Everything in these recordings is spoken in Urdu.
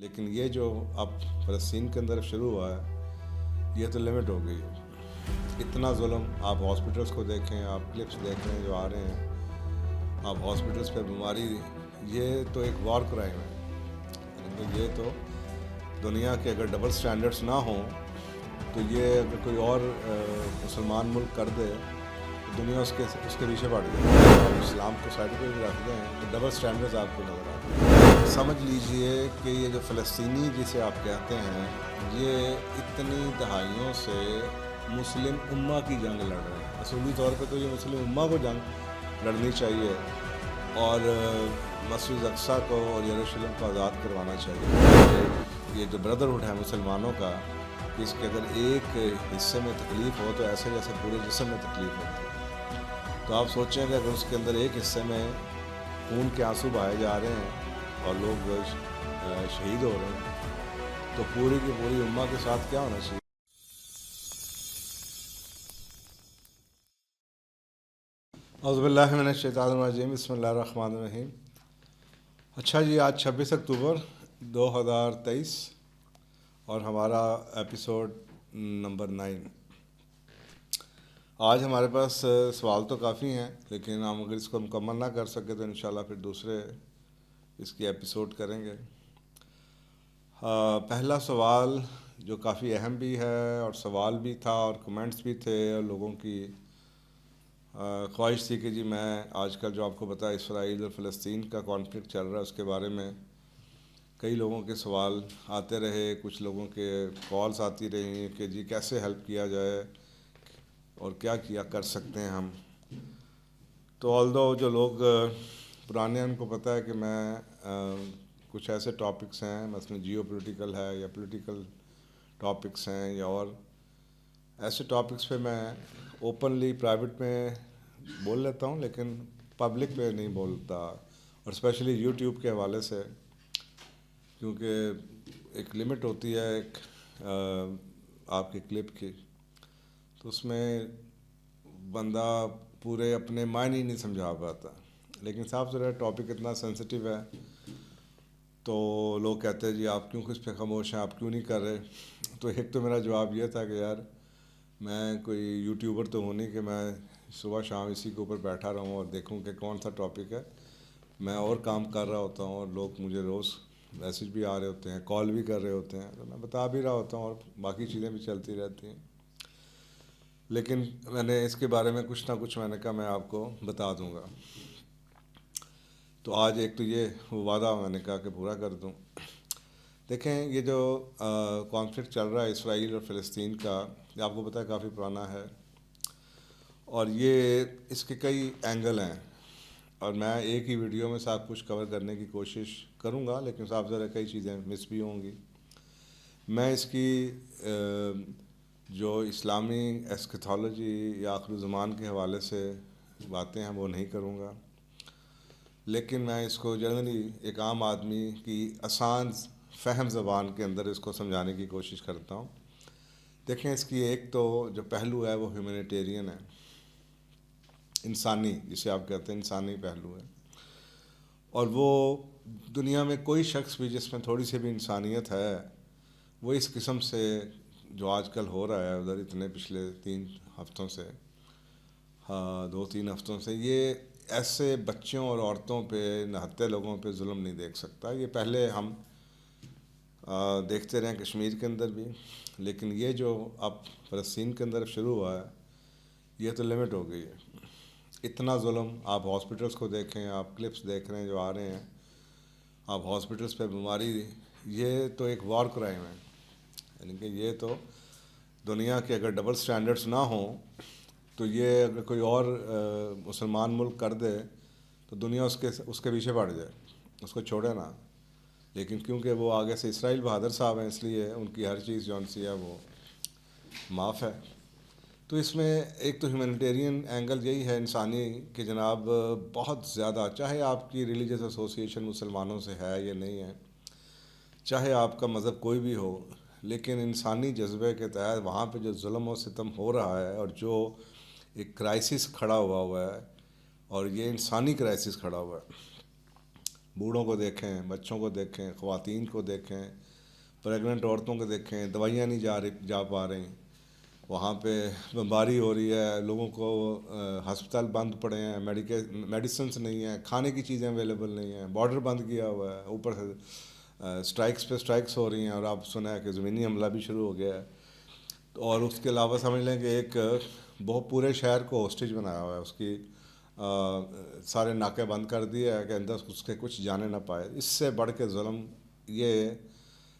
لیکن یہ جو اب فلسطین کے اندر شروع ہوا ہے یہ تو لمٹ ہو گئی ہے. اتنا ظلم آپ ہاسپٹلس کو دیکھیں, آپ کلپس دیکھ رہے ہیں جو آ رہے ہیں, آپ ہاسپٹلس پہ بیماری, یہ تو ایک وار کرائم ہے. یعنی یہ تو دنیا کے اگر ڈبل سٹینڈرڈس نہ ہوں تو یہ اگر کوئی اور مسلمان ملک کر دے تو دنیا اس کے پیچھے پڑ جائے. اور اسلام کو سائڈ پہ بھی رکھ دیں تو ڈبل سٹینڈرڈز آپ کو نظر آتے ہیں. سمجھ لیجئے کہ یہ جو فلسطینی جسے آپ کہتے ہیں یہ اتنی دہائیوں سے مسلم امہ کی جنگ لڑ رہے ہیں. اصولی طور پہ تو یہ مسلم امہ کو جنگ لڑنی چاہیے اور مسجد اقصیٰ کو اور یروشلم کو آزاد کروانا چاہیے. یہ جو بردرہڈ ہے مسلمانوں کا, اس کے اگر ایک حصے میں تکلیف ہو تو ایسے جیسے پورے جسم میں تکلیف ہوتی ہے. تو آپ سوچیں کہ اگر اس کے اندر ایک حصے میں خون کے آنسو بہائے جا رہے ہیں اور لوگ شہید ہو رہے ہیں تو پوری کی پوری امہ کے ساتھ کیا ہونا چاہیے. اعوذ باللہ من الشیطان الرجیم, بسم اللہ الرحمن الرحیم. اچھا جی, آج 26 اکتوبر 2023 اور ہمارا ایپیسوڈ نمبر 9. آج ہمارے پاس سوال تو کافی ہیں, لیکن ہم اگر اس کو مکمل نہ کر سکے تو انشاءاللہ پھر دوسرے اس کی ایپیسوڈ کریں گے. پہلا سوال جو کافی اہم بھی ہے اور سوال بھی تھا اور کمنٹس بھی تھے اور لوگوں کی خواہش تھی کہ جی میں آج کل جو آپ کو پتہ ہے اسرائیل اور فلسطین کا کانفلکٹ چل رہا ہے اس کے بارے میں کئی لوگوں کے سوال آتے رہے, کچھ لوگوں کے کالز آتی رہی کہ جی کیسے ہیلپ کیا جائے اور کیا کر سکتے ہیں ہم. تو آلدو جو لوگ پرانے ہیں ان کو پتہ ہے کہ میں کچھ ایسے ٹاپکس ہیں, مثلا جیو پولیٹیکل ہے یا پولیٹیکل ٹاپکس ہیں یا اور ایسے ٹاپکس پہ میں اوپنلی پرائیویٹ میں بول لیتا ہوں لیکن پبلک پہ نہیں بولتا, اور اسپیشلی یوٹیوب کے حوالے سے, کیونکہ ایک لمٹ ہوتی ہے ایک آپ کی کلپ کی, تو اس میں بندہ پورے اپنے معنی نہیں سمجھا پاتا. لیکن صاف ذرا ٹاپک اتنا سینسٹیو ہے تو لوگ کہتے ہیں جی آپ کیوں اس پہ خاموش ہیں, آپ کیوں نہیں کر رہے. تو ایک تو میرا جواب یہ تھا کہ یار میں کوئی یوٹیوبر تو ہوں نہیں کہ میں صبح شام اسی کے اوپر بیٹھا رہوں اور دیکھوں کہ کون سا ٹاپک ہے. میں اور کام کر رہا ہوتا ہوں اور لوگ مجھے روز میسیج بھی آ رہے ہوتے ہیں, کال بھی کر رہے ہوتے ہیں, تو میں بتا بھی رہا ہوتا ہوں اور باقی چیزیں بھی چلتی رہتی ہیں. لیکن میں نے اس کے بارے میں کچھ نہ کچھ میں نے کہا میں آپ کو بتا دوں گا. تو آج ایک تو یہ وعدہ میں نے کہا کہ پورا کر دوں. دیکھیں یہ جو کانفلکٹ چل رہا ہے اسرائیل اور فلسطین کا, یہ آپ کو پتہ ہے کافی پرانا ہے اور یہ اس کے کئی اینگل ہیں اور میں ایک ہی ویڈیو میں سب کچھ کور کرنے کی کوشش کروں گا, لیکن صاحب ذرا کئی چیزیں مس بھی ہوں گی. میں اس کی جو اسلامی ایسکیتھولوجی یا آخر زمان کے حوالے سے باتیں ہیں وہ نہیں کروں گا, لیکن میں اس کو جنرلی ایک عام آدمی کی آسان فہم زبان کے اندر اس کو سمجھانے کی کوشش کرتا ہوں. دیکھیں اس کی ایک تو جو پہلو ہے وہ ہیومینیٹیرین ہے, انسانی, جسے آپ کہتے ہیں انسانی پہلو ہے. اور وہ دنیا میں کوئی شخص بھی جس میں تھوڑی سی بھی انسانیت ہے وہ اس قسم سے جو آج کل ہو رہا ہے ادھر اتنے پچھلے 3 ہفتوں سے 2-3 ہفتوں سے, یہ ایسے بچوں اور عورتوں پہ نہتے لوگوں پہ ظلم نہیں دیکھ سکتا. یہ پہلے ہم دیکھتے رہے کشمیر کے اندر بھی, لیکن یہ جو اب فلسطین کے اندر شروع ہوا ہے یہ تو لمٹ ہو گئی ہے. اتنا ظلم آپ ہاسپٹلس کو دیکھیں, آپ کلپس دیکھ رہے ہیں جو آ رہے ہیں, آپ ہاسپٹلس پہ بیماری, یہ تو ایک وار کرائم ہے. یعنی کہ یہ تو دنیا کے اگر ڈبل سٹینڈرڈس نہ ہوں تو یہ اگر کوئی اور مسلمان ملک کر دے تو دنیا اس کے پیچھے پڑ جائے, اس کو چھوڑے نا. لیکن کیونکہ وہ آگے سے اسرائیل بہادر صاحب ہیں اس لیے ان کی ہر چیز جون سی ہے وہ معاف ہے. تو اس میں ایک تو ہیومینیٹیرین اینگل یہی ہے انسانی کہ جناب بہت زیادہ, چاہے آپ کی ریلیجیس ایسوسیشن مسلمانوں سے ہے یا نہیں ہے, چاہے آپ کا مذہب کوئی بھی ہو, لیکن انسانی جذبے کے تحت وہاں پہ جو ظلم و ستم ہو رہا ہے اور جو ایک کرائسس کھڑا ہوا ہے اور یہ انسانی کرائسس کھڑا ہوا ہے, بوڑھوں کو دیکھیں، بچوں کو دیکھیں، خواتین کو دیکھیں، پریگننٹ عورتوں کو دیکھیں، دوائیاں نہیں جا پا رہی، وہاں پہ بمباری ہو رہی ہے، لوگوں کو ہسپتال بند پڑے ہیں، میڈیسنس نہیں ہیں، کھانے کی چیزیں اویلیبل نہیں ہیں، بارڈر بند کیا ہوا ہے، اوپر سے اسٹرائکس پہ اسٹرائکس ہو رہی ہیں، اور آپ سنا ہے کہ زمینی حملہ بھی شروع ہو گیا ہے. اور اس کے علاوہ سمجھ لیں کہ ایک بہت پورے شہر کو ہوسٹیج بنایا ہوا ہے، اس کی سارے ناکے بند کر دیے ہے کہ اندر اس کے کچھ جانے نہ پائے. اس سے بڑھ کے ظلم یہ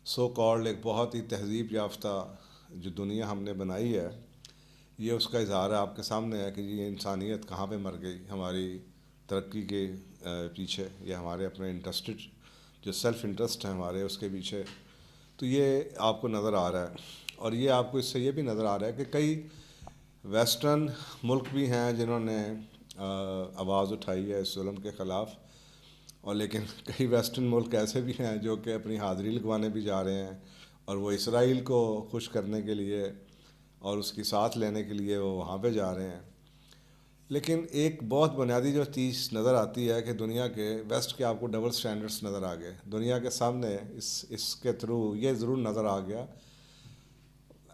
سو کالڈ ایک بہت ہی تہذیب یافتہ جو دنیا ہم نے بنائی ہے، یہ اس کا اظہار ہے، آپ کے سامنے ہے کہ یہ انسانیت کہاں پہ مر گئی ہماری ترقی کے پیچھے، یا ہمارے اپنے انٹرسٹڈ جو سیلف انٹرسٹ ہیں ہمارے اس کے پیچھے. تو یہ آپ کو نظر آ رہا ہے. اور یہ آپ کو اس سے یہ بھی نظر آ رہا ہے کہ کئی ویسٹرن ملک بھی ہیں جنہوں نے آواز اٹھائی ہے اس ظلم کے خلاف، اور لیکن کئی ویسٹرن ملک ایسے بھی ہیں جو کہ اپنی حاضری لگوانے بھی جا رہے ہیں، اور وہ اسرائیل کو خوش کرنے کے لیے اور اس کی ساتھ لینے کے لیے وہ وہاں پہ جا رہے ہیں. لیکن ایک بہت بنیادی جو چیز نظر آتی ہے کہ دنیا کے ویسٹ کے آپ کو ڈبل سٹینڈرڈس نظر آ گئے دنیا کے سامنے. اس کے تھرو یہ ضرور نظر آ گیا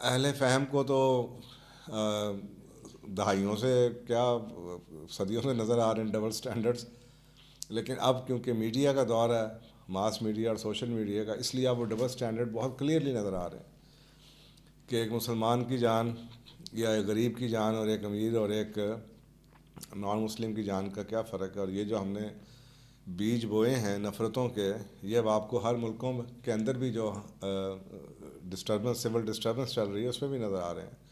اہل فہم کو تو دہائیوں سے کیا صدیوں سے نظر آ رہے ہیں ڈبل سٹینڈرڈس، لیکن اب کیونکہ میڈیا کا دور ہے، ماس میڈیا اور سوشل میڈیا کا، اس لیے اب وہ ڈبل سٹینڈرڈ بہت کلیئرلی نظر آ رہے ہیں کہ ایک مسلمان کی جان یا ایک غریب کی جان اور ایک امیر اور ایک نان مسلم کی جان کا کیا فرق ہے. اور یہ جو ہم نے بیج بوئے ہیں نفرتوں کے، یہ اب آپ کو ہر ملکوں کے اندر بھی جو سول ڈسٹربنس چل رہی ہے اس میں بھی نظر آ رہے ہیں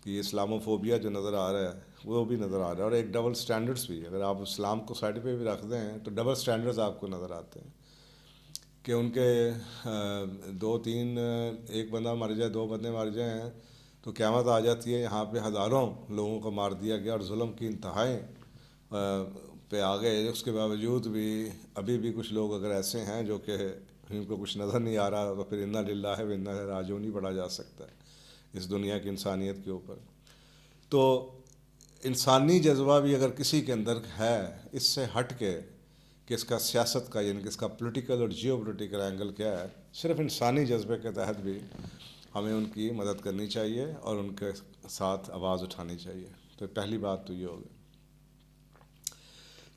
کہ یہ اسلامو فوبیا جو نظر آ رہا ہے وہ بھی نظر آ رہا ہے. اور ایک ڈبل سٹینڈرڈس بھی، اگر آپ اسلام کو سائڈ پہ بھی رکھتے ہیں تو ڈبل سٹینڈرڈز آپ کو نظر آتے ہیں کہ ان کے دو تین ایک بندہ مر جائے، دو بندے مر جائیں تو قیامت آ جاتی ہے. یہاں پہ ہزاروں لوگوں کو مار دیا گیا اور ظلم کی انتہائیں پہ آ گئے. اس کے باوجود بھی ابھی بھی کچھ لوگ اگر ایسے ہیں جو کہ ان کو کچھ نظر نہیں آ رہا، تو پھر انا للہ و انا الیہ راجعون نہیں پڑھا جا سکتا ہے اس دنیا کی انسانیت کے اوپر. تو انسانی جذبہ بھی اگر کسی کے اندر ہے، اس سے ہٹ کے کہ اس کا سیاست کا یعنی کہ اس کا پولیٹیکل اور جیو پولیٹیکل اینگل کیا ہے، صرف انسانی جذبے کے تحت بھی ہمیں ان کی مدد کرنی چاہیے اور ان کے ساتھ آواز اٹھانی چاہیے. تو پہلی بات تو یہ ہوگی.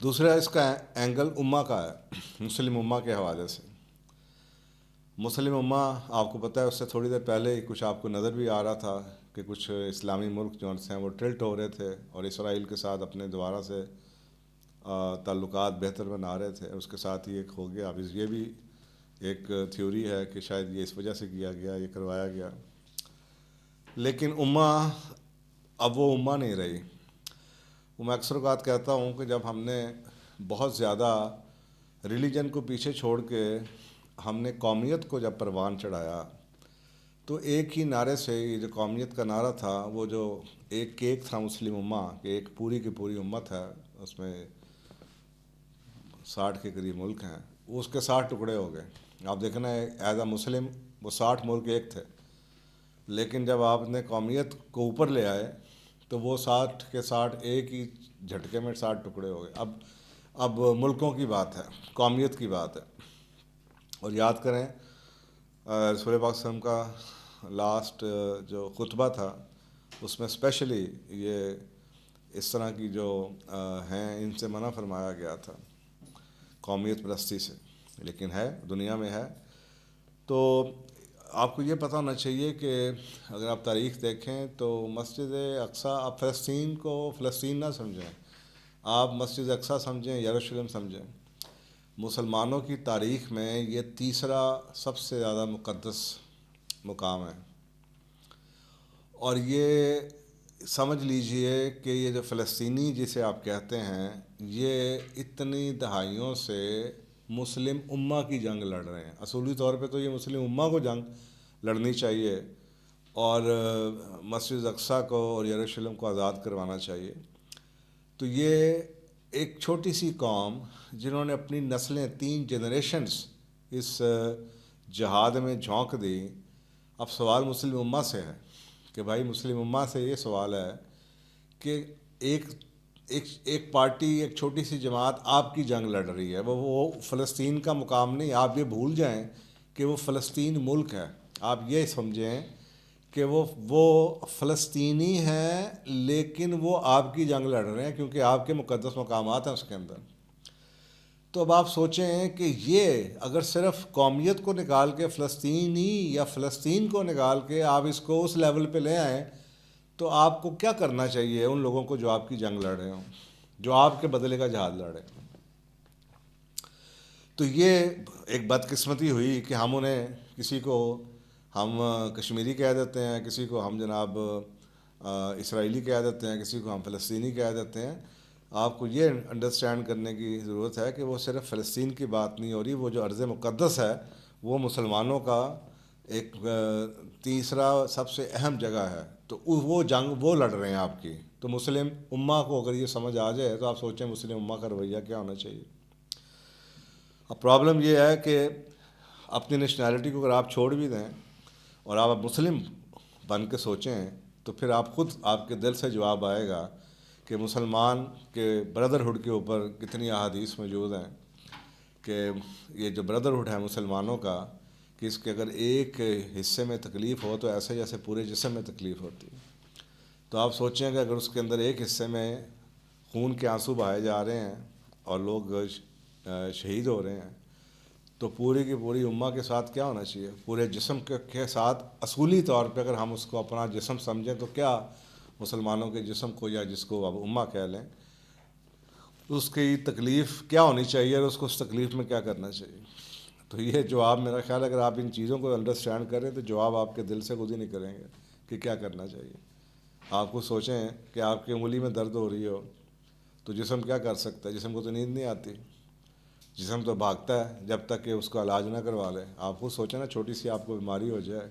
دوسرا اس کا اینگل امہ کا ہے، مسلم امہ کے حوالے سے. مسلم امہ آپ کو پتہ ہے اس سے تھوڑی دیر پہلے ہی کچھ آپ کو نظر بھی آ رہا تھا کہ کچھ اسلامی ملک جو ہیں وہ ٹلٹ ہو رہے تھے اور اسرائیل کے ساتھ اپنے دوبارہ سے تعلقات بہتر بنا رہے تھے. اس کے ساتھ ہی ایک ہو گیا. اب یہ بھی ایک تھیوری ہے کہ شاید یہ اس وجہ سے کیا گیا، یہ کروایا گیا. لیکن امہ اب وہ امہ نہیں رہی. میں اکثر اوقات کہتا ہوں کہ جب ہم نے بہت زیادہ ریلیجن کو پیچھے چھوڑ کے ہم نے قومیت کو جب پروان چڑھایا، تو ایک ہی نعرے سے یہ جو قومیت کا نعرہ تھا، وہ جو ایک کیک تھا مسلم امہ کہ ایک پوری کی پوری امت ہے، اس میں 60 کے قریب ملک ہیں، وہ اس کے 60 ٹکڑے ہو گئے. آپ دیکھنا ہے ایز اے مسلم وہ 60 ملک ایک تھے، لیکن جب آپ نے قومیت کو اوپر لے آئے تو وہ 60 کے 60 ایک ہی جھٹکے میں 60 ٹکڑے ہو گئے. اب ملکوں کی بات ہے، قومیت کی بات ہے. اور یاد کریں رسول پاک صلی اللہ علیہ وسلم کا لاسٹ جو خطبہ تھا اس میں اسپیشلی یہ اس طرح کی جو ہیں ان سے منع فرمایا گیا تھا قومیت پرستی سے، لیکن ہے دنیا میں ہے. تو آپ کو یہ پتہ ہونا چاہیے کہ اگر آپ تاریخ دیکھیں تو مسجد اقصیٰ، آپ فلسطین کو فلسطین نہ سمجھیں، آپ مسجد اقصیٰ سمجھیں، یروشلم سمجھیں. مسلمانوں کی تاریخ میں یہ تیسرا سب سے زیادہ مقدس مقام ہے. اور یہ سمجھ لیجئے کہ یہ جو فلسطینی جسے آپ کہتے ہیں، یہ اتنی دہائیوں سے مسلم امہ کی جنگ لڑ رہے ہیں. اصولی طور پہ تو یہ مسلم امہ کو جنگ لڑنی چاہیے اور مسجد اقصیٰ کو اور یروشلم کو آزاد کروانا چاہیے. تو یہ ایک چھوٹی سی قوم جنہوں نے اپنی نسلیں 3 جنریشنز اس جہاد میں جھونک دی. اب سوال مسلم امہ سے ہے کہ بھائی مسلم امہ سے یہ سوال ہے کہ ایک ایک پارٹی، ایک چھوٹی سی جماعت آپ کی جنگ لڑ رہی ہے. وہ فلسطین کا مقام نہیں. آپ یہ بھول جائیں کہ وہ فلسطین ملک ہے. آپ یہ سمجھیں کہ وہ فلسطینی ہیں، لیکن وہ آپ کی جنگ لڑ رہے ہیں کیونکہ آپ کے مقدس مقامات ہیں اس کے اندر. تو اب آپ سوچیں کہ یہ اگر صرف قومیت کو نکال کے، فلسطینی یا فلسطین کو نکال کے آپ اس کو اس لیول پہ لے آئیں، تو آپ کو کیا کرنا چاہیے ان لوگوں کو جو آپ کی جنگ لڑ رہے ہوں، جو آپ کے بدلے کا جہاد لڑ رہے ہوں؟ تو یہ ایک بدقسمتی ہوئی کہ ہم انہیں کسی کو ہم کشمیری کہہ دیتے ہیں، کسی کو ہم جناب اسرائیلی کہہ دیتے ہیں، کسی کو ہم فلسطینی کہہ دیتے ہیں. آپ کو یہ انڈرسٹینڈ کرنے کی ضرورت ہے کہ وہ صرف فلسطین کی بات نہیں ہو رہی. وہ جو ارض مقدس ہے وہ مسلمانوں کا ایک تیسرا سب سے اہم جگہ ہے. تو وہ جنگ وہ لڑ رہے ہیں آپ کی. تو مسلم امہ کو اگر یہ سمجھ آ جائے تو آپ سوچیں مسلم امہ کا رویہ کیا ہونا چاہیے. اب پرابلم یہ ہے کہ اپنی نیشنلٹی کو اگر آپ چھوڑ بھی دیں اور آپ مسلم بن کے سوچیں تو پھر آپ خود، آپ کے دل سے جواب آئے گا کہ مسلمان کے بردرہڈ کے اوپر کتنی احادیث موجود ہیں کہ یہ جو بردرہڈ ہے مسلمانوں کا، کہ اس کے اگر ایک حصے میں تکلیف ہو تو ایسے جیسے پورے جسم میں تکلیف ہوتی ہے. تو آپ سوچیں کہ اگر اس کے اندر ایک حصے میں خون کے آنسو بہائے جا رہے ہیں اور لوگ شہید ہو رہے ہیں، تو پوری کی پوری امہ کے ساتھ کیا ہونا چاہیے؟ پورے جسم کے ساتھ اصولی طور پہ اگر ہم اس کو اپنا جسم سمجھیں تو کیا مسلمانوں کے جسم کو، یا جس کو اب امہ کہہ لیں، اس کی تکلیف کیا ہونی چاہیے اور اس کو اس تکلیف میں کیا کرنا چاہیے؟ تو یہ جواب میرا خیال ہے اگر آپ ان چیزوں کو انڈرسٹینڈ کریں تو جواب آپ کے دل سے خود ہی نکلیں گے کہ کیا کرنا چاہیے. آپ کو سوچیں کہ آپ کی انگلی میں درد ہو رہی ہو تو جسم کیا کر سکتا ہے؟ جسم کو تو نیند نہیں آتی. جسم تو بھاگتا ہے جب تک کہ اس کا علاج نہ کروا لے. آپ خود سوچیں نا، چھوٹی سی آپ کو بیماری ہو جائے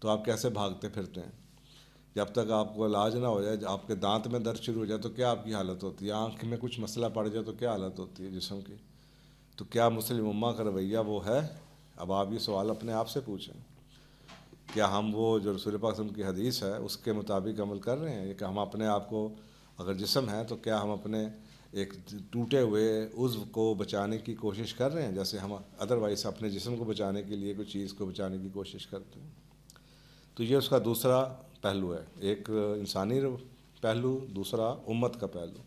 تو آپ کیسے بھاگتے پھرتے ہیں. جب تک آپ کو علاج نہ ہو جائے، آپ کے دانت میں درد شروع ہو جائے تو کیا آپ کی حالت ہوتی ہے. آنکھ میں کچھ مسئلہ پڑ جائے تو کیا حالت ہوتی ہے جسم کی. تو کیا مسلم امہ کا رویہ وہ ہے؟ اب آپ یہ سوال اپنے آپ سے پوچھیں. کیا ہم وہ جو رسول پاک صلی اللہ علیہ وسلم کی حدیث ہے اس کے مطابق عمل کر رہے ہیں؟ کہ ہم اپنے آپ کو، اگر جسم ہے تو کیا ہم اپنے ایک ٹوٹے ہوئے عضو کو بچانے کی کوشش کر رہے ہیں جیسے ہم ادروائز اپنے جسم کو بچانے کے لیے کوئی چیز کو بچانے کی کوشش کرتے ہیں؟ تو یہ اس کا دوسرا پہلو ہے. ایک انسانی پہلو، دوسرا امت کا پہلو.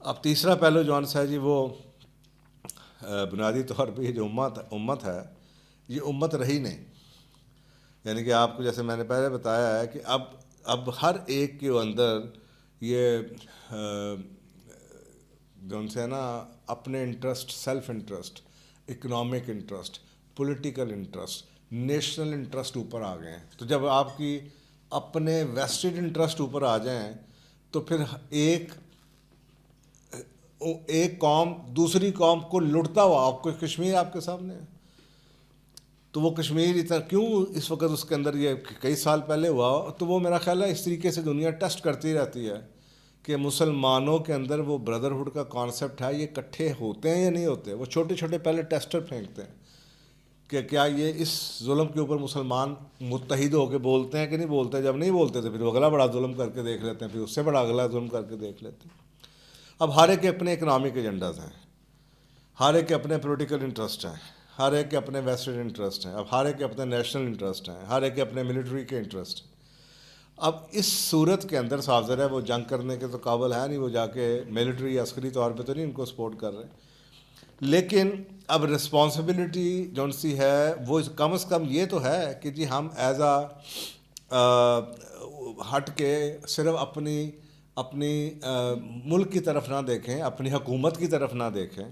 اب تیسرا پہلو جو ہے جی، وہ بنیادی طور پہ یہ جو امت ہے، یہ امت رہی نہیں. یعنی کہ آپ کو جیسے میں نے پہلے بتایا ہے کہ اب ہر ایک کے اندر یہ جو ان سے نا اپنے interest, self interest, economic interest, political interest, national interest اوپر آ گئے ہیں. تو جب آپ کی اپنے ویسٹڈ انٹرسٹ اوپر آ جائیں تو پھر ایک قوم دوسری قوم کو لڑتا ہوا، آپ کو کشمیر آپ کے سامنے ہے. تو وہ کشمیر اتنا کیوں اس وقت اس کے اندر، یہ کئی سال پہلے ہوا، تو وہ میرا خیال ہے اس طریقے سے دنیا ٹیسٹ کرتی رہتی ہے کہ مسلمانوں کے اندر وہ بردرہڈ کا کانسیپٹ ہے، یہ اکٹھے ہوتے ہیں یا نہیں ہوتے. وہ چھوٹے چھوٹے پہلے ٹیسٹر پھینکتے ہیں کہ کیا یہ اس ظلم کے اوپر مسلمان متحد ہو کے بولتے ہیں کہ نہیں بولتے. جب نہیں بولتے تو پھر وہ اگلا بڑا ظلم کر کے دیکھ لیتے ہیں، پھر اس سے بڑا اگلا ظلم کر کے دیکھ لیتے ہیں. اب ہر ایک کے اپنے اکنامک ایجنڈاز ہیں، ہر ایک کے اپنے پولیٹیکل انٹرسٹ ہیں، ہر ایک کے اپنے ویسٹڈ انٹرسٹ ہیں، اب ہر ایک کے اپنے نیشنل انٹرسٹ ہیں، ہر ایک کے اپنے ملٹری کے انٹرسٹ ہیں. اب اس صورت کے اندر صاف ظاہر ہے وہ جنگ کرنے کے تو قابل ہے نہیں، وہ جا کے ملٹری عسکری طور پہ تو نہیں ان کو سپورٹ کر رہے. لیکن اب رسپانسبلٹی جون سی ہے وہ کم از کم یہ تو ہے کہ جی ہم ایز ہٹ کے صرف اپنی ملک کی طرف نہ دیکھیں، اپنی حکومت کی طرف نہ دیکھیں،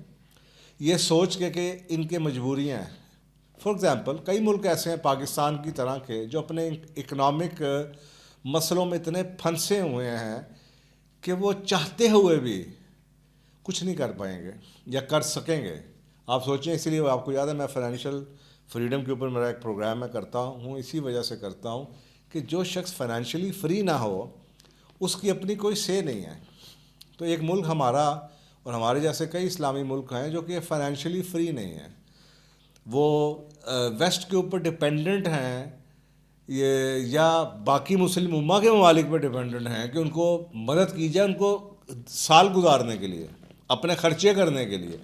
یہ سوچ کے کہ ان کے مجبوریاں ہیں. فار ایگزامپل کئی ملک ایسے ہیں پاکستان کی طرح کے جو اپنے اکنامک مسئلوں میں اتنے پھنسے ہوئے ہیں کہ وہ چاہتے ہوئے بھی کچھ نہیں کر پائیں گے یا کر سکیں گے. آپ سوچیں، اسی لیے آپ کو یاد ہے میں فائنینشیل فریڈم کے اوپر میرا ایک پروگرام میں کرتا ہوں، اسی وجہ سے کرتا ہوں کہ جو شخص فائنینشلی فری نہ ہو اس کی اپنی کوئی سے نہیں ہے. تو ایک ملک ہمارا اور ہمارے جیسے کئی اسلامی ملک ہیں جو کہ فائنینشلی فری نہیں ہیں، وہ ویسٹ کے اوپر ڈپینڈنٹ ہیں یہ، یا باقی مسلم امہ کے ممالک پہ ڈپینڈنٹ ہیں کہ ان کو مدد کی جائے، ان کو سال گزارنے کے لیے، اپنے خرچے کرنے کے لیے،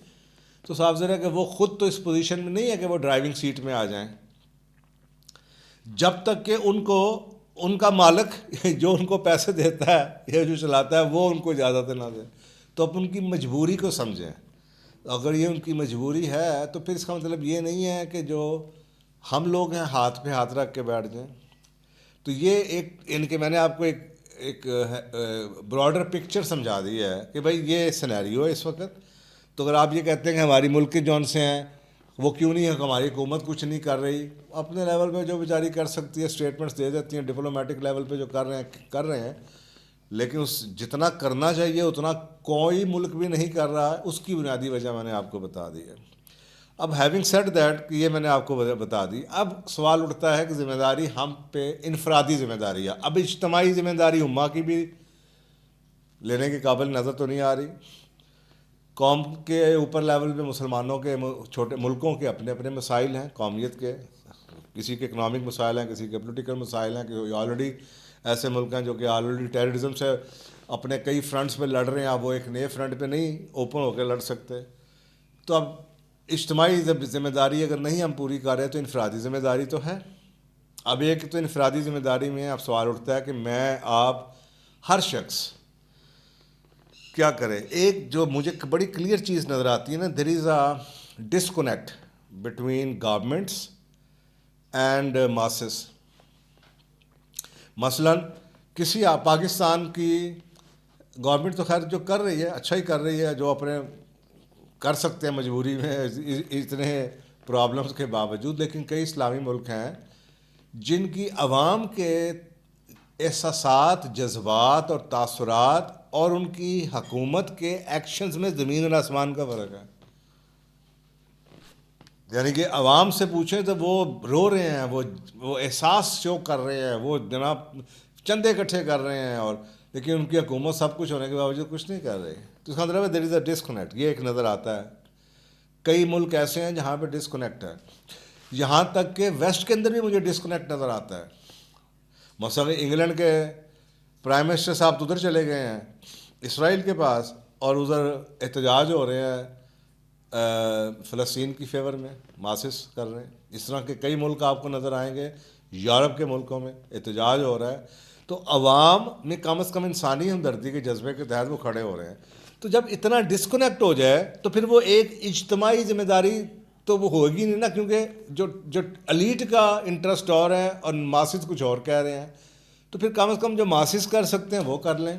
تو صاف ظاہر ہے کہ وہ خود تو اس پوزیشن میں نہیں ہے کہ وہ ڈرائیونگ سیٹ میں آ جائیں جب تک کہ ان کو ان کا مالک جو ان کو پیسے دیتا ہے یا جو چلاتا ہے وہ ان کو اجازت نہ دے. تو اب ان کی مجبوری کو سمجھیں. اگر یہ ان کی مجبوری ہے تو پھر اس کا مطلب یہ نہیں ہے کہ جو ہم لوگ ہیں ہاتھ پہ ہاتھ رکھ کے بیٹھ جائیں. تو یہ ایک ان کے میں نے آپ کو ایک براڈر پکچر سمجھا دی ہے کہ بھائی یہ سینیریو ہے اس وقت. تو اگر آپ یہ کہتے ہیں کہ ہماری ملک کے جون سے ہیں وہ کیوں نہیں ہے، ہماری حکومت کچھ نہیں کر رہی، اپنے لیول پہ جو بیچاری کر سکتی ہے اسٹیٹمنٹس دے دیتی ہیں، ڈپلومیٹک لیول پہ جو کر رہے ہیں، لیکن اس جتنا کرنا چاہیے اتنا کوئی ملک بھی نہیں کر رہا ہے. اس کی بنیادی وجہ میں نے آپ کو بتا دی ہے. اب ہیونگ سیڈ دیٹ کہ یہ میں نے آپ کو بتا دی، اب سوال اٹھتا ہے کہ ذمہ داری ہم پہ انفرادی ذمہ داری ہے. اب اجتماعی ذمہ داری امہ کی بھی لینے کے قابل نظر تو نہیں آ رہی. قوم کے اوپر لیول پہ مسلمانوں کے چھوٹے ملکوں کے اپنے اپنے مسائل ہیں قومیت کے، کسی کے اکنامک مسائل ہیں، کسی کے پولیٹیکل مسائل ہیں، کہ آلریڈی ایسے ملک ہیں جو کہ آلریڈی ٹیررزم سے اپنے کئی فرنٹس پہ لڑ رہے ہیں. اب وہ ایک نئے فرنٹ پہ نہیں اوپن ہو کے لڑ سکتے. تو اب اجتماعی ذمہ داری اگر نہیں ہم پوری کر رہے تو انفرادی ذمہ داری تو ہے. اب ایک تو انفرادی ذمہ داری میں اب سوال اٹھتا ہے کہ میں آپ ہر شخص کیا کرے. ایک جو مجھے بڑی کلیئر چیز نظر آتی ہے نا، there is a disconnect between governments and masses. مثلاً کسی پاکستان کی گورنمنٹ تو خیر جو کر رہی ہے اچھا ہی کر رہی ہے، جو اپنے کر سکتے ہیں مجبوری میں اتنے پرابلمس کے باوجود. لیکن کئی اسلامی ملک ہیں جن کی عوام کے احساسات، جذبات اور تاثرات اور ان کی حکومت کے ایکشنز میں زمین اور آسمان کا فرق ہے. یعنی کہ عوام سے پوچھیں تو وہ رو رہے ہیں، وہ احساس شو کر رہے ہیں، وہ جناب چندے اکٹھے کر رہے ہیں، اور لیکن ان کی حکومت سب کچھ ہونے کے باوجود کچھ نہیں کر رہی. تو اس کا مطلب ہے دیر از اے ڈسکنیکٹ. یہ ایک نظر آتا ہے. کئی ملک ایسے ہیں جہاں پہ ڈسکنیکٹ ہے. یہاں تک کہ ویسٹ کے اندر بھی مجھے ڈسکنیکٹ نظر آتا ہے. مثلا انگلینڈ کے پرائم منسٹر صاحب تو ادھر چلے گئے ہیں اسرائیل کے پاس، اور ادھر احتجاج ہو رہے ہیں فلسطین کی فیور میں، ماسس کر رہے ہیں. اس طرح کے کئی ملک آپ کو نظر آئیں گے. یورپ کے ملکوں میں احتجاج ہو رہا ہے. تو عوام میں کم از کم انسانی ہمدردی کے جذبے کے تحت وہ کھڑے ہو رہے ہیں. تو جب اتنا ڈسکنیکٹ ہو جائے تو پھر وہ ایک اجتماعی ذمہ داری تو وہ ہوگی نہیں نا، کیونکہ جو الیٹ کا انٹرسٹ اور ہے اور ماسز کچھ اور کہہ رہے ہیں. تو پھر کم از کم جو ماسز کر سکتے ہیں وہ کر لیں.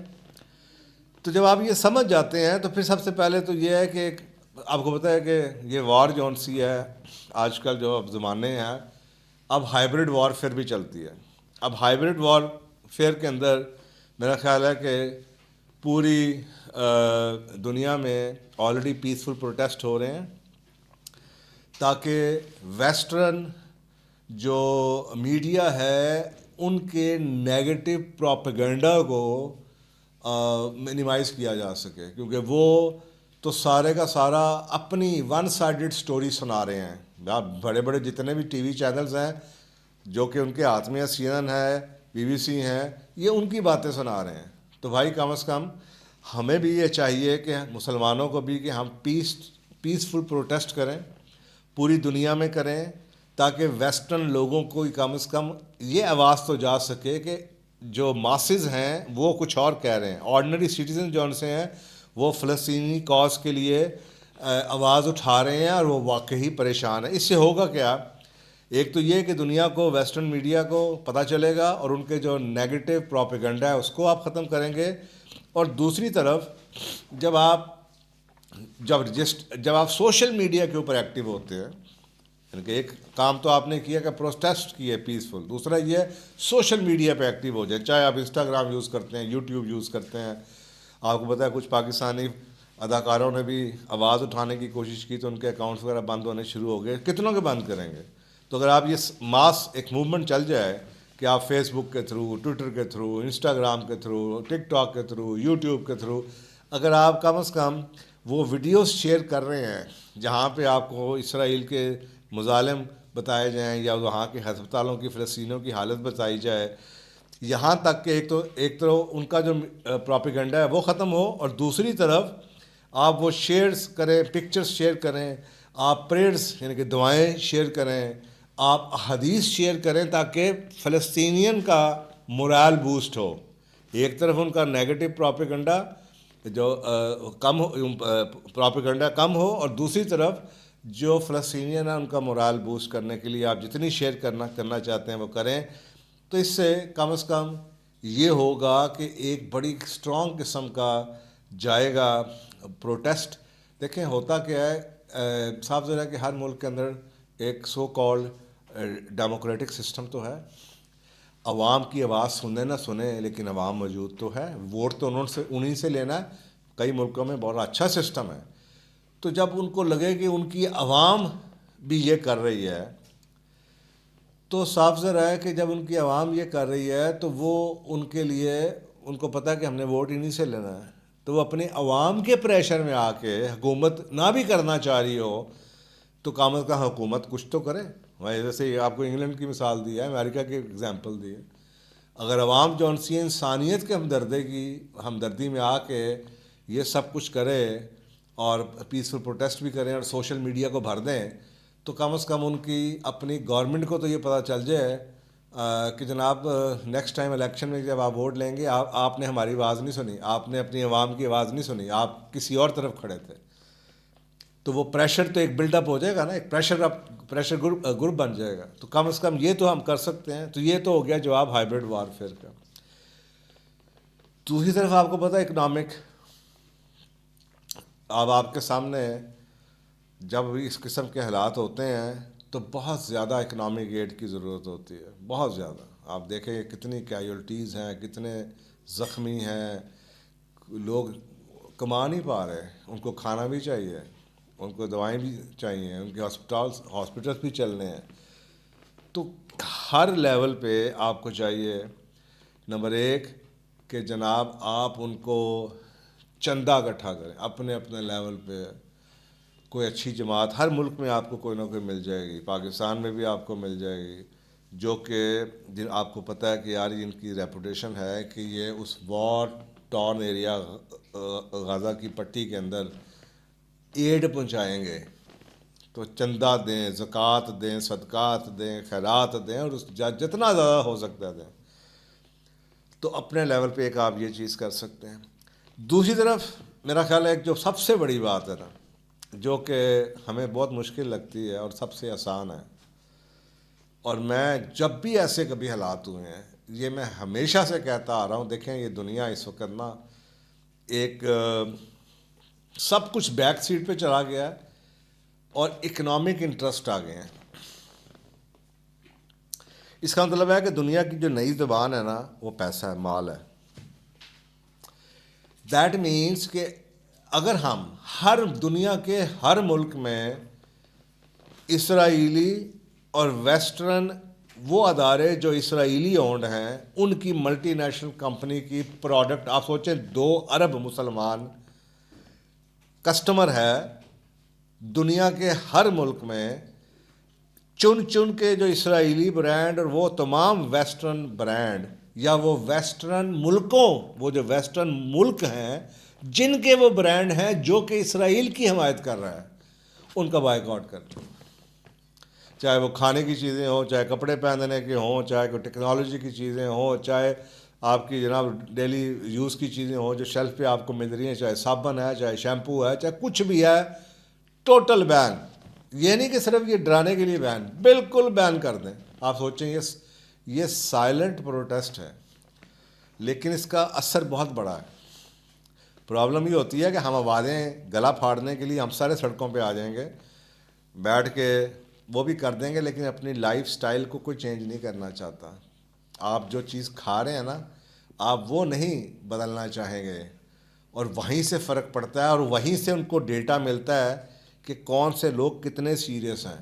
تو جب آپ یہ سمجھ جاتے ہیں تو پھر سب سے پہلے تو یہ ہے کہ آپ کو پتہ ہے کہ یہ وار جون سی ہے آج کل جو اب زمانے ہیں، اب ہائیبرڈ وار فیئر بھی چلتی ہے. اب ہائیبرڈ وار فیئر کے اندر میرا خیال ہے کہ پوری دنیا میں آلریڈی پیسفل پروٹیسٹ ہو رہے ہیں تاکہ ویسٹرن جو میڈیا ہے ان کے نیگیٹو پروپیگنڈا کو منیمائز کیا جا سکے، کیونکہ وہ تو سارے کا سارا اپنی ون سائیڈڈ سٹوری سنا رہے ہیں. بڑے بڑے جتنے بھی ٹی وی چینلز ہیں جو کہ ان کے ہاتھ میں سی این این ہے، بی بی سی ہیں، یہ ان کی باتیں سنا رہے ہیں. تو بھائی کم از کم ہمیں بھی یہ چاہیے کہ مسلمانوں کو بھی کہ ہم پیسفل پروٹیسٹ کریں، پوری دنیا میں کریں، تاکہ ویسٹرن لوگوں کو کم از کم یہ آواز تو جا سکے کہ جو ماسز ہیں وہ کچھ اور کہہ رہے ہیں. آرڈنری سٹیزن جو ان سے ہیں وہ فلسطینی کاز کے لیے آواز اٹھا رہے ہیں اور وہ واقعی پریشان ہیں. اس سے ہوگا کیا؟ ایک تو یہ کہ دنیا کو، ویسٹرن میڈیا کو پتہ چلے گا اور ان کے جو نیگیٹو پروپیگنڈا ہے اس کو آپ ختم کریں گے. اور دوسری طرف جب آپ سوشل میڈیا کے اوپر ایکٹیو ہوتے ہیں، یعنی کہ ایک کام تو آپ نے کیا کہ پروٹیسٹ کیے پیسفل، دوسرا یہ سوشل میڈیا پہ ایکٹیو ہو جائیں. چاہے آپ انسٹاگرام یوز کرتے ہیں، یوٹیوب یوز کرتے ہیں. آپ کو پتہ ہے کچھ پاکستانی اداکاروں نے بھی آواز اٹھانے کی کوشش کی تو ان کے اکاؤنٹس وغیرہ بند ہونے شروع ہو گئے. کتنوں کے بند کریں گے؟ تو اگر آپ یہ ماس ایک موومنٹ چل جائے کہ آپ فیس بک کے تھرو، ٹویٹر کے تھرو، انسٹاگرام کے تھرو، ٹک ٹاک کے تھرو، یوٹیوب کے تھرو، اگر آپ کم از کم وہ ویڈیوز شیئر کر رہے ہیں جہاں پہ آپ کو اسرائیل کے مظالم بتائے جائیں یا وہاں کے ہسپتالوں کی، فلسطینیوں کی حالت بتائی جائے، یہاں تک کہ ایک تو ان کا جو پروپیگنڈا ہے وہ ختم ہو، اور دوسری طرف آپ وہ شیئرز کریں، پکچرز شیئر کریں، آپ پریئرز یعنی کہ دعائیں شیئر کریں، آپ حدیث شیئر کریں، تاکہ فلسطینین کا مورال بوسٹ ہو. ایک طرف ان کا نیگیٹو پروپیگنڈا جو کم ہو، پروپیگنڈا کم ہو، اور دوسری طرف جو فلسطینین ہیں ان کا مورال بوسٹ کرنے کے لیے آپ جتنی شیئر کرنا چاہتے ہیں وہ کریں. تو اس سے کم از کم یہ ہوگا کہ ایک بڑی اسٹرانگ قسم کا جائے گا پروٹیسٹ. دیکھیں ہوتا کیا ہے، صاف ظاہر ہے کہ ہر ملک کے اندر ایک سو کالڈ ڈیموکریٹک سسٹم تو ہے. عوام کی آواز سنیں نہ سنیں لیکن عوام موجود تو ہے، ووٹ تو انہیں سے لینا ہے. کئی ملکوں میں بہت اچھا سسٹم ہے. تو جب ان کو لگے کہ ان کی عوام بھی یہ کر رہی ہے، تو صاف ظاہر ہے کہ جب ان کی عوام یہ کر رہی ہے تو وہ ان کے لیے، ان کو پتہ ہے کہ ہم نے ووٹ انہیں سے لینا ہے، تو وہ اپنے عوام کے پریشر میں آ کے حکومت نہ بھی کرنا چاہ رہی ہو تو کم از کم حکومت کچھ تو کرے. جیسے آپ کو انگلینڈ کی مثال دی ہے، امریکہ کی اگزامپل دی ہے. اگر عوام جو سی انسانیت کے ہمدردی میں آ کے یہ سب کچھ کرے اور پیسفل پروٹیسٹ بھی کریں اور سوشل میڈیا کو بھر دیں، تو کم از کم ان کی اپنی گورنمنٹ کو تو یہ پتہ چل جائے کہ جناب نیکسٹ ٹائم الیکشن میں جب آپ ووٹ لیں گے، آپ نے ہماری آواز نہیں سنی، آپ نے اپنی عوام کی آواز نہیں سنی، آپ کسی اور طرف کھڑے تھے. تو وہ پریشر تو ایک بلڈ اپ ہو جائے گا نا، ایک پریشر گروپ بن جائے گا. تو کم از کم یہ تو ہم کر سکتے ہیں. تو یہ تو ہو گیا جواب ہائیبرڈ وارفیئر کا. دوسری طرف آپ کو پتہ ہے اکنامک، اب آپ کے سامنے جب اس قسم کے حالات ہوتے ہیں تو بہت زیادہ اکنامک ایڈ کی ضرورت ہوتی ہے، بہت زیادہ. آپ دیکھیں کتنی کیجولٹیز ہیں، کتنے زخمی ہیں، لوگ کما نہیں پا رہے، ان کو کھانا بھی چاہیے، ان کو دوائیں بھی چاہیے، ان کے ہاسپٹلس بھی چلنے ہیں. تو ہر لیول پہ آپ کو چاہیے نمبر ایک کہ جناب آپ ان کو چندہ اکٹھا کریں اپنے اپنے لیول پہ. کوئی اچھی جماعت ہر ملک میں آپ کو کوئی نہ کوئی مل جائے گی، پاکستان میں بھی آپ کو مل جائے گی، جو کہ آپ کو پتہ ہے کہ یار ان کی ریپوٹیشن ہے کہ یہ اس وار ٹارن ایریا غزہ کی پٹی کے اندر ایڈ پہنچائیں گے. تو چندہ دیں، زکوٰۃ دیں، صدقات دیں، خیرات دیں، اور جتنا زیادہ ہو سکتا ہے دیں. تو اپنے لیول پہ ایک آپ یہ چیز کر سکتے ہیں. دوسری طرف میرا خیال ہے کہ جو سب سے بڑی بات ہے نا، جو کہ ہمیں بہت مشکل لگتی ہے اور سب سے آسان ہے، اور میں جب بھی ایسے کبھی حالات ہوئے ہیں، یہ میں ہمیشہ سے کہتا آ رہا ہوں، دیکھیں یہ دنیا اس وقت نا ایک سب کچھ بیک سیٹ پہ چلا گیا ہے اور اکنامک انٹرسٹ آ گئے ہیں. اس کا مطلب ہے کہ دنیا کی جو نئی زبان ہے نا وہ پیسہ ہے، مال ہے. دیٹ مینس کہ اگر ہم ہر دنیا کے ہر ملک میں اسرائیلی اور ویسٹرن وہ ادارے جو اسرائیلی اونڈ ہیں ان کی ملٹی نیشنل کمپنی کی پروڈکٹ، آپ سوچیں 2 ارب مسلمان کسٹمر ہے دنیا کے ہر ملک میں، چن کے جو اسرائیلی برانڈ اور وہ تمام ویسٹرن برانڈ یا وہ ویسٹرن ملکوں، وہ جو ویسٹرن ملک ہیں جن کے وہ برانڈ ہیں جو کہ اسرائیل کی حمایت کر رہا ہے، ان کا بائیکاٹ کرتے ہیں. چاہے وہ کھانے کی چیزیں ہوں، چاہے کپڑے پہننے کے ہوں، چاہے کوئی ٹیکنالوجی کی چیزیں ہوں، چاہے آپ کی جناب ڈیلی یوز کی چیزیں ہوں جو شیلف پہ آپ کو مل رہی ہیں، چاہے صابن ہے، چاہے شیمپو ہے، چاہے کچھ بھی ہے، ٹوٹل بین. یہ نہیں کہ صرف یہ ڈرانے کے لیے بین، بالکل بین کر دیں. آپ سوچیں یہ سائلنٹ پروٹیسٹ ہے لیکن اس کا اثر بہت بڑا ہے. پرابلم یہ ہوتی ہے کہ ہم آوازیں گلا پھاڑنے کے لیے ہم سارے سڑکوں پہ آ جائیں گے، بیٹھ کے وہ بھی کر دیں گے، لیکن اپنی لائف سٹائل کو کوئی چینج نہیں کرنا چاہتا. آپ جو چیز کھا رہے ہیں نا، آپ وہ نہیں بدلنا چاہیں گے، اور وہیں سے فرق پڑتا ہے اور وہیں سے ان کو ڈیٹا ملتا ہے کہ کون سے لوگ کتنے سیریس ہیں.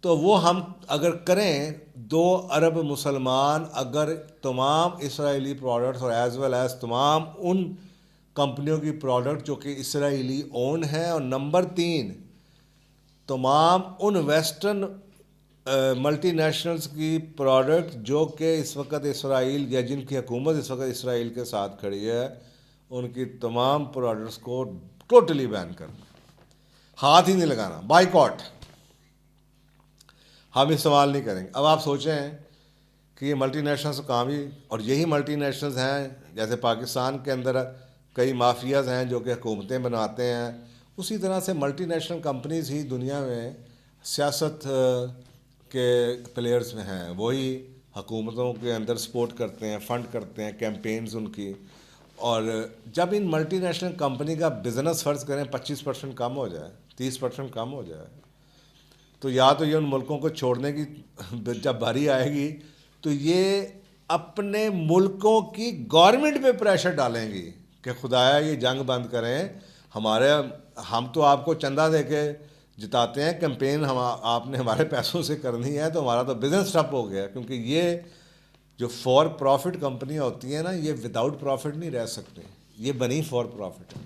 تو وہ ہم اگر کریں 2 ارب مسلمان اگر تمام اسرائیلی پروڈکٹس اور ایز ویل ایز تمام ان کمپنیوں کی پروڈکٹ جو کہ اسرائیلی اون ہیں، اور نمبر 3 تمام ان ویسٹرن ملٹی نیشنلز کی پروڈکٹ جو کہ اس وقت اسرائیل یا جن کی حکومت اس وقت اسرائیل کے ساتھ کھڑی ہے ان کی تمام پروڈکٹس کو ٹوٹلی بین کرنا، ہاتھ ہی نہیں لگانا، بائیکاٹ. ہم یہ سوال نہیں کریں گے. اب آپ سوچیں کہ یہ ملٹی نیشنلز کام ہی، اور یہی ملٹی نیشنلز ہیں جیسے پاکستان کے اندر کئی مافیاز ہیں جو کہ حکومتیں بناتے ہیں، اسی طرح سے ملٹی نیشنل کمپنیز ہی دنیا میں سیاست کے پلیئرز میں ہیں. وہی حکومتوں کے اندر سپورٹ کرتے ہیں، فنڈ کرتے ہیں کیمپینز ان کی. اور جب ان ملٹی نیشنل کمپنی کا بزنس فرض کریں 25% کم ہو جائے، 30% کم ہو جائے، تو یا تو یہ ان ملکوں کو چھوڑنے کی جب باری آئے گی تو یہ اپنے ملکوں کی گورنمنٹ پہ پریشر ڈالیں گی کہ خدایا یہ جنگ بند کریں. ہم تو آپ کو چندہ دے کے جتاتے ہیں، کیمپین آپ نے ہمارے پیسوں سے کرنی ہے، تو ہمارا تو بزنس ٹھپ ہو گیا. کیونکہ یہ جو فار پروفٹ کمپنیاں ہوتی ہیں نا، یہ وداؤٹ پروفٹ نہیں رہ سکتے، یہ بنی فار پروفٹ ہیں.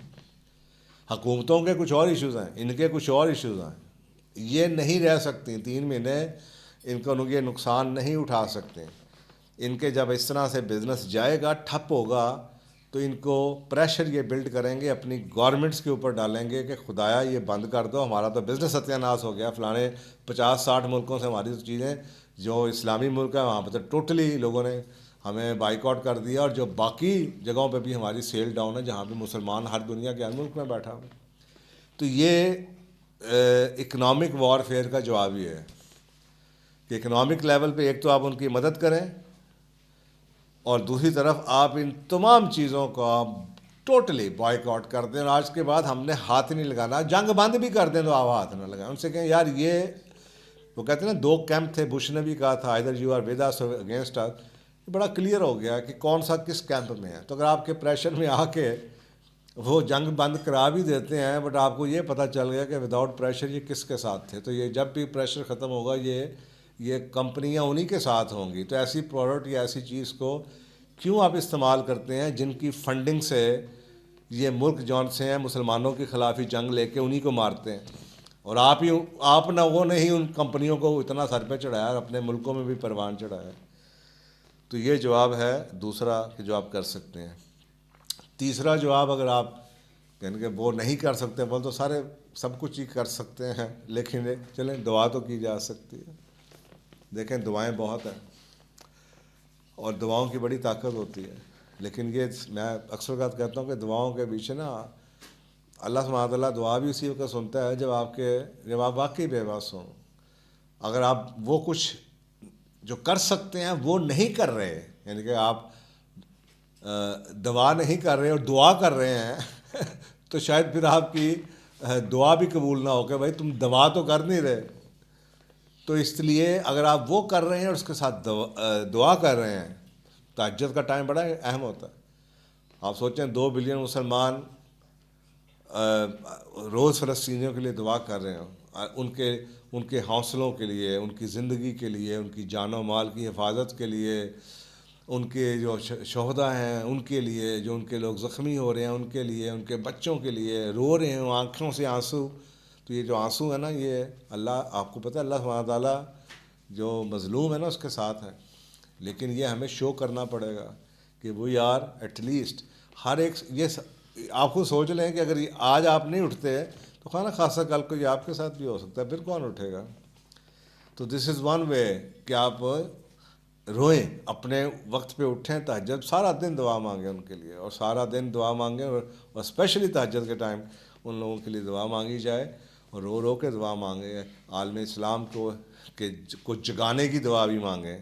حکومتوں کے کچھ اور ایشوز ہیں، ان کے کچھ اور ایشوز ہیں، یہ نہیں رہ سکتی 3 مہینے ان کو یہ نقصان نہیں اٹھا سکتے. ان کے جب اس طرح سے بزنس جائے گا، ٹھپ ہوگا، تو ان کو پریشر یہ بلڈ کریں گے، اپنی گورنمنٹس کے اوپر ڈالیں گے کہ خدایا یہ بند کر دو، ہمارا تو بزنس ستیہ ناش ہو گیا. فلانے 50-60 ملکوں سے ہماری چیزیں، جو اسلامی ملک ہے وہاں پہ تو ٹوٹلی لوگوں نے ہمیں بائیک آؤٹ کر دیا، اور جو باقی جگہوں پہ بھی ہماری سیل ڈاؤن ہے جہاں پہ مسلمان ہر دنیا کے ہر ملک میں بیٹھا ہوں. تو یہ اکنامک وارفیئر کا جواب یہ ہے کہ اکنامک لیول پہ ایک تو آپ ان کی مدد کریں، اور دوسری طرف آپ ان تمام چیزوں کو آپ ٹوٹلی بائیک آؤٹ کر دیں. اور آج کے بعد ہم نے ہاتھ نہیں لگانا. جنگ بند بھی کر دیں تو آپ ہاتھ نہ لگائیں. ان سے کہیں یار یہ، وہ کہتے ہیں نا 2 کیمپ تھے، بش نے بھی کہا تھا ادھر you are with us against us. بڑا کلیئر ہو گیا کہ کون سا کس کیمپ میں ہے. تو اگر آپ کے پریشر میں آ کے وہ جنگ بند کرا بھی دیتے ہیں، بٹ آپ کو یہ پتہ چل گیا کہ وداؤٹ پریشر یہ کس کے ساتھ تھے، تو یہ جب بھی پریشر ختم ہوگا یہ کمپنیاں انہی کے ساتھ ہوں گی. تو ایسی پروڈکٹ یا ایسی چیز کو کیوں آپ استعمال کرتے ہیں جن کی فنڈنگ سے یہ ملک جون سے ہیں مسلمانوں کے خلاف ہی جنگ لے کے انہی کو مارتے ہیں، اور آپ نہ وہ نہیں ان کمپنیوں کو اتنا سر پہ چڑھایا اور اپنے ملکوں میں بھی پروان چڑھایا. تو یہ جواب ہے دوسرا کہ جو آپ کر سکتے ہیں. تیسرا جواب، اگر آپ یعنی کہ وہ نہیں کر سکتے بول تو سارے سب کچھ ہی کر سکتے ہیں، لیکن چلیں دعا تو کی جا سکتی ہے. دیکھیں دعائیں بہت ہیں اور دعاؤں کی بڑی طاقت ہوتی ہے، لیکن یہ میں اکثر اوقات کہتا ہوں کہ دعاؤں کے پیچھے نا اللہ سبحانہ وتعالیٰ دعا بھی اسی وقت سنتا ہے جب آپ واقعی بے بس ہوں. اگر آپ وہ کچھ جو کر سکتے ہیں وہ نہیں کر رہے، یعنی کہ آپ دعا نہیں کر رہے اور دعا کر رہے ہیں تو شاید پھر آپ کی دعا بھی قبول نہ ہو کہ بھائی تم دعا تو کر نہیں رہے. تو اس لیے اگر آپ وہ کر رہے ہیں اور اس کے ساتھ دعا کر رہے ہیں، تہجد کا ٹائم بڑا اہم ہوتا ہے. آپ سوچیں 2 بلین مسلمان روز فلسطینیوں کے لیے دعا کر رہے ہیں، ان کے حوصلوں کے لیے، ان کی زندگی کے لیے، ان کی جان و مال کی حفاظت کے لیے، ان کے جو شہداء ہیں ان کے لیے، جو ان کے لوگ زخمی ہو رہے ہیں ان کے لیے، ان کے بچوں کے لیے رو رہے ہیں آنکھوں سے آنسو. تو یہ جو آنسو ہے نا، یہ اللہ، آپ کو پتہ ہے اللہ سبحانہ تعالیٰ جو مظلوم ہے نا اس کے ساتھ ہے. لیکن یہ ہمیں شو کرنا پڑے گا کہ وی آر ایٹ لیسٹ ہر ایک. یہ آپ کو سوچ لیں کہ اگر آج آپ نہیں اٹھتے تو خواہ خاصا کل کو یہ آپ کے ساتھ بھی ہو سکتا ہے، پھر کون اٹھے گا. تو دس از ون وے کہ آپ روئیں، اپنے وقت پہ اٹھیں، تہجد سارا دن دعا مانگیں ان کے لیے، اور سارا دن دعا مانگیں، اور اسپیشلی تہجد کے ٹائم ان لوگوں کے لیے دعا مانگی جائے، اور رو رو کے دعا مانگیں. عالم اسلام کو جگانے کی دعا بھی مانگیں،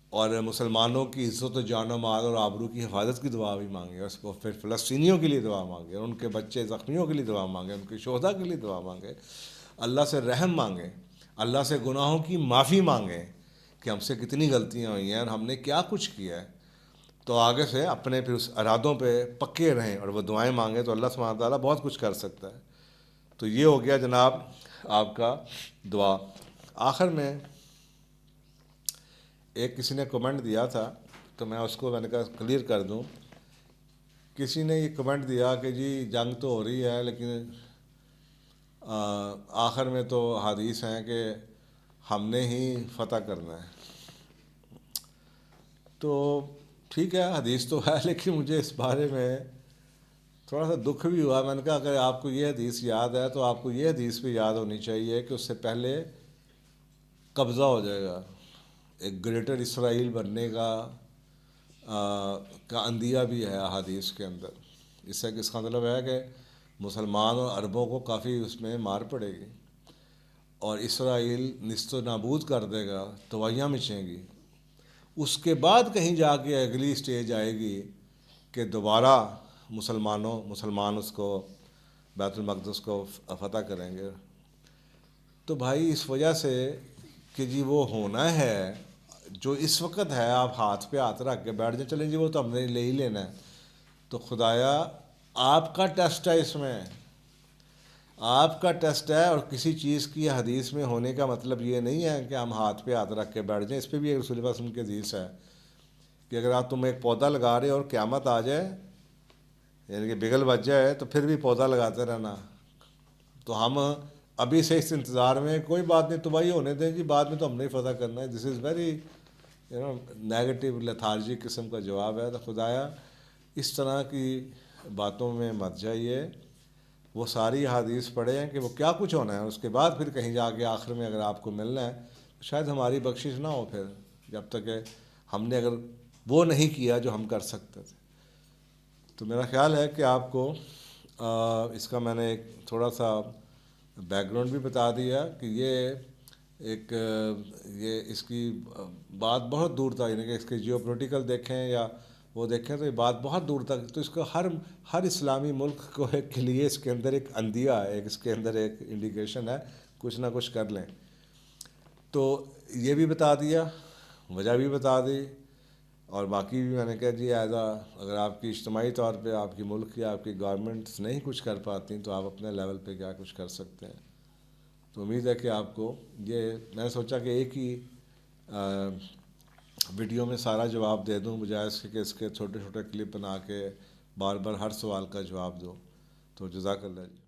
اور مسلمانوں کی عزت و جان و مال اور آبرو کی حفاظت کی دعا بھی مانگیں، اور اس کو پھر فلسطینیوں کے لیے دعا مانگیں، ان کے بچے زخمیوں کے لیے دعا مانگیں، ان کے شہداء کے لیے دعا مانگیں. اللہ سے رحم مانگیں، اللہ سے گناہوں کی معافی مانگیں کہ ہم سے کتنی غلطیاں ہوئی ہیں اور ہم نے کیا کچھ کیا ہے. تو آگے سے اپنے پھر اس ارادوں پہ پکے رہیں اور وہ دعائیں مانگیں، تو اللہ سبحانہ تعالیٰ بہت کچھ کر سکتا ہے. تو یہ ہو گیا جناب آپ کا دعا. آخر میں کسی نے کمنٹ دیا تھا تو میں اس کو میں نے کہا کلیئر کر دوں. کسی نے یہ کمنٹ دیا کہ جی جنگ تو ہو رہی ہے، لیکن آخر میں تو حدیث ہیں کہ ہم نے ہی فتح کرنا ہے. تو ٹھیک ہے حدیث تو ہے، لیکن مجھے اس بارے میں تھوڑا سا دکھ بھی ہوا. میں نے کہا اگر آپ کو یہ حدیث یاد ہے تو آپ کو یہ حدیث بھی یاد ہونی چاہیے کہ اس سے پہلے قبضہ ہو جائے گا، ایک گریٹر اسرائیل بننے کا اندیہ بھی ہے احادیث کے اندر. اس سے اس کا مطلب ہے کہ مسلمان اور عربوں کو کافی اس میں مار پڑے گی، اور اسرائیل نیست و نابود کر دے گا، توائیاں مچیں گی. اس کے بعد کہیں جا کے اگلی سٹیج آئے گی کہ دوبارہ مسلمان اس کو بیت المقدس کو فتح کریں گے. تو بھائی اس وجہ سے کہ جی وہ ہونا ہے جو اس وقت ہے، آپ ہاتھ پہ ہاتھ رکھ کے بیٹھ جائیں چلیں جی وہ تو ہم نے لے ہی لینا ہے. تو خدایا آپ کا ٹیسٹ ہے، اس میں آپ کا ٹیسٹ ہے، اور کسی چیز کی حدیث میں ہونے کا مطلب یہ نہیں ہے کہ ہم ہاتھ پہ ہاتھ رکھ کے بیٹھ جائیں. اس پہ بھی ایک رسول اللہ صلی اللہ علیہ وسلم کی حدیث ہے کہ اگر آپ تم ایک پودا لگا رہے ہو اور قیامت آ جائے، یعنی کہ بگل بچ جائے، تو پھر بھی پودا لگاتے رہنا. تو ہم ابھی سے اس انتظار میں کوئی بات نہیں تباہی ہونے دیں جی، بعد میں تو ہم نہیں فتح کرنا ہے. دس از ویری نیگیٹو لیتھارجی قسم کا جواب ہے. تو خدایا اس طرح کی باتوں میں مت جائیے. وہ ساری احادیث پڑھے ہیں کہ وہ کیا کچھ ہونا ہے، اس کے بعد پھر کہیں جا کے آخر میں اگر آپ کو ملنا ہے تو شاید ہماری بخشش نہ ہو پھر، جب تک کہ ہم نے اگر وہ نہیں کیا جو ہم کر سکتے تھے. تو میرا خیال ہے کہ آپ کو اس کا میں نے ایک تھوڑا سا بیک گراؤنڈ بھی بتا دیا کہ یہ اس کی بات بہت دور تک، یعنی کہ اس کے جیو پولیٹیکل دیکھیں یا وہ دیکھیں تو یہ بات بہت دور تک. تو اس کو ہر اسلامی ملک کو ایک کے لیے اس کے اندر ایک اندیہ ہے، اس کے اندر ایک انڈیکیشن ہے، کچھ نہ کچھ کر لیں. تو یہ بھی بتا دیا، وجہ بھی بتا دی، اور باقی بھی میں نے کہا جی اگر آپ کی اجتماعی طور پہ آپ کی ملک یا آپ کی گورنمنٹس نہیں کچھ کر پاتی تو آپ اپنے لیول پہ کیا کچھ کر سکتے ہیں. تو امید ہے کہ آپ کو یہ، میں نے سوچا کہ ایک ہی ویڈیو میں سارا جواب دے دوں بجائے اس کے چھوٹے چھوٹے کلپ بنا کے بار بار ہر سوال کا جواب دو. تو جزاک اللہ جی.